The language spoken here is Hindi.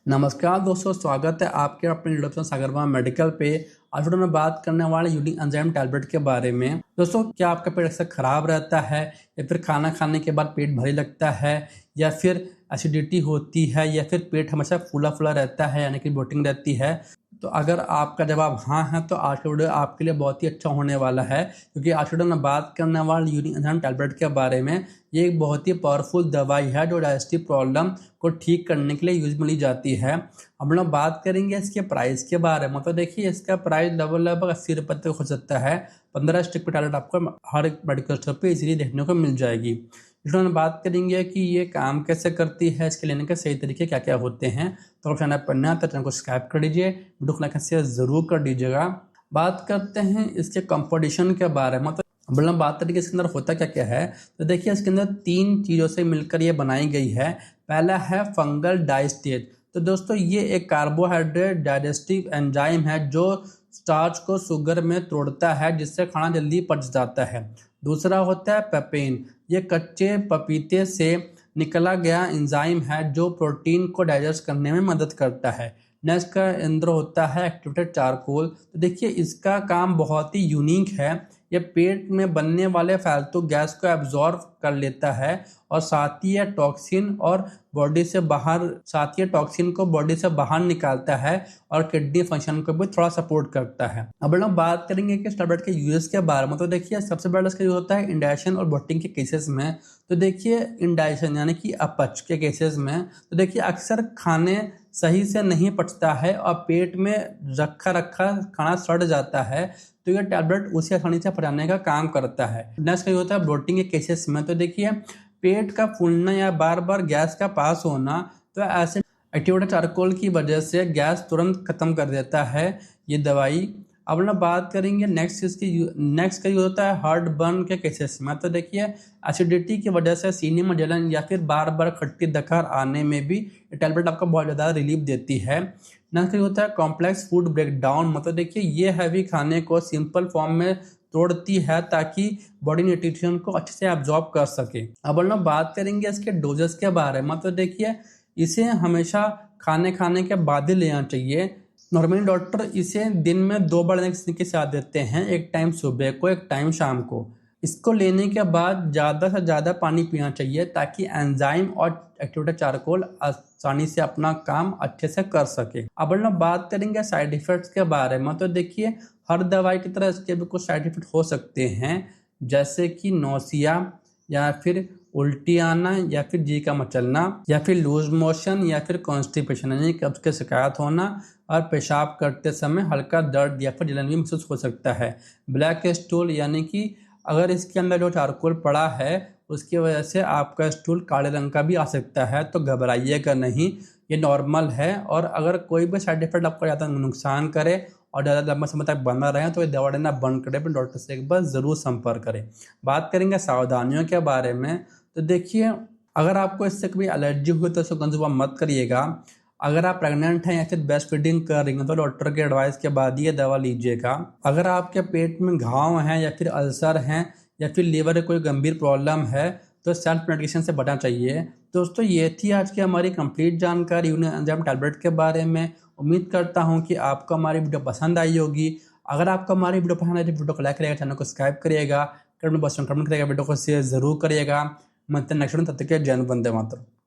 नमस्कार दोस्तों, स्वागत है आपके अपने यूट्यूब चैनल सागर वर्मा मेडिकल पे। आज वीडियो में बात करने वाले यूनिक एंजाइम टैबलेट के बारे में। दोस्तों, क्या आपका पेट अक्सर खराब रहता है या फिर खाना खाने के बाद पेट भारी लगता है या फिर एसिडिटी होती है या फिर पेट हमेशा फूला फूला रहता है यानी कि ब्लोटिंग रहती है? तो अगर आपका जवाब हाँ है तो आज का वीडियो आपके लिए बहुत ही अच्छा होने वाला है, क्योंकि आज वीडियो में बात करने वाले यूनिक एंजाइम टैबलेट के बारे में। ये एक बहुत ही पावरफुल दवाई है जो डाइजेस्टिव प्रॉब्लम को ठीक करने के लिए यूज मिली जाती है। हम लोग बात करेंगे इसके प्राइस के बारे में। तो देखिए, इसका प्राइस लगभग 80 रुपये तक हो सकता है। 15 स्टिक की टैबलेट आपको हर एक मेडिकल स्टोर पर इजीली देखने को मिल जाएगी। इसमें हम बात करेंगे कि ये काम कैसे करती है, इसके लेने के सही तरीके क्या क्या होते हैं। तो चैनल पर नया तो चैनल को सब्सक्राइब कर दीजिए, वीडियो को लाइक शेयर जरूर कर दीजिएगा। बात करते हैं इसके कंपोजिशन के बारे में। तो बात करेंगे इसके अंदर होता क्या क्या है। तो देखिए, इसके अंदर 3 चीज़ों से मिलकर ये बनाई गई है। पहला है फंगल डाइस्टेट। तो दोस्तों, ये एक कार्बोहाइड्रेट डाइजेस्टिव एंजाइम है जो स्टार्च को शुगर में तोड़ता है, जिससे खाना जल्दी पच जाता है। दूसरा होता है पेपेन। ये कच्चे पपीते से निकला गया एंजाइम है जो प्रोटीन को डाइजेस्ट करने में मदद करता है। नेक्स्ट का अंदर होता है एक्टिवेटेड चारकोल। तो देखिए, इसका काम बहुत ही यूनिक है। ये पेट में बनने वाले फालतू गैस को एब्जॉर्ब कर लेता है और साथ ही टॉक्सिन को बॉडी से बाहर निकालता है और किडनी फंक्शन को भी थोड़ा सपोर्ट करता है। अब लोग बात करेंगे कि इस टैबलेट के यूज के बारे में। तो देखिए, सबसे बड़ा इसका यूज होता है इंडाइजेशन और ब्लोटिंग के केसेस में। तो देखिए, इंडाइजेशन यानी कि अपच के केसेस में तो देखिए अक्सर खाने सही से नहीं पचता है और पेट में रखा रखा खाना सड़ जाता है, तो ये टैबलेट उसे आसानी से पचाने का काम करता है। नेक्स्ट क्या होता है ब्लोटिंग के केसेस में। तो देखिए, पेट का फूलना या बार बार गैस का पास होना, तो ऐसे एक्टिवेटेड चारकोल की वजह से गैस तुरंत खत्म कर देता है ये दवाई। अब ना बात करेंगे नेक्स्ट का यूज होता है हार्ट बर्न के केसेस में। तो देखिए, एसिडिटी की वजह से सीने में जलन या फिर बार बार खट्टी डकार आने में भी ये टैबलेट आपको बहुत ज़्यादा रिलीफ देती है। नेक्स्ट का होता है कॉम्प्लेक्स फूड ब्रेकडाउन। मतलब देखिए, ये हैवी खाने को सिंपल फॉर्म में तोड़ती है ताकि बॉडी न्यूट्रिशन को अच्छे से एब्जॉर्ब कर सके। अब हम बात करेंगे इसके डोजेस के बारे में। तो देखिए, इसे हमेशा खाने के बाद ही लेना चाहिए। नॉर्मली डॉक्टर इसे दिन में 2 बार लेने के साथ देते हैं, एक टाइम सुबह को, एक टाइम शाम को। इसको लेने के बाद ज़्यादा से ज़्यादा पानी पीना चाहिए ताकि एंजाइम और एक्टिवेटेड चारकोल आसानी से अपना काम अच्छे से कर सके। अब हम बात करेंगे साइड इफेक्ट्स के बारे में। तो देखिए, हर दवाई की तरह इसके भी कुछ साइड इफेक्ट हो सकते हैं, जैसे कि नौसिया या फिर उल्टी आना या फिर जी का मचलना या फिर लूज मोशन या फिर कॉन्स्टिपेशन यानी कब्ज की शिकायत होना और पेशाब करते समय हल्का दर्द या फिर जलन भी महसूस हो सकता है। ब्लैक स्टूल यानी कि अगर इसके अंदर जो चारकोल पड़ा है उसकी वजह से आपका स्टूल काले रंग का भी आ सकता है, तो घबराइएगा नहीं, ये नॉर्मल है। और अगर कोई भी साइड इफेक्ट आपको ज़्यादा नुकसान करे और ज़्यादा लंबा समय तक बना रहे तो ये दवा लेना बंद करें, अपने डॉक्टर से एक बार ज़रूर संपर्क करें। बात करेंगे सावधानियों के बारे में। तो देखिए, अगर आपको इससे कभी एलर्जी हुई तो इसको कंज्यूम मत करिएगा। अगर आप प्रेग्नेंट हैं या फिर ब्रेस्ट फीडिंग कर रही हैं तो डॉक्टर के एडवाइस के बाद ये दवा लीजिएगा। अगर आपके पेट में घाव हैं या फिर अल्सर हैं या फिर लीवर में कोई गंभीर प्रॉब्लम है तो सेल्फ मेडिकेशन से बचना चाहिए। दोस्तों, ये थी आज की हमारी कंप्लीट जानकारी यूनिक एंजाइम टैबलेट के बारे में। उम्मीद करता हूँ कि आपको हमारी वीडियो पसंद आई होगी। अगर आपको हमारी वीडियो पसंद आई तो वीडियो को लाइक करिएगा, चैनल को सब्सक्राइब करिएगा, कमेंट बॉक्स में कमेंट करिएगा, वीडियो को शेयर जरूर करिएगा। मैं नेक्स्ट तब तक जय हिंद, वंदे मातरम।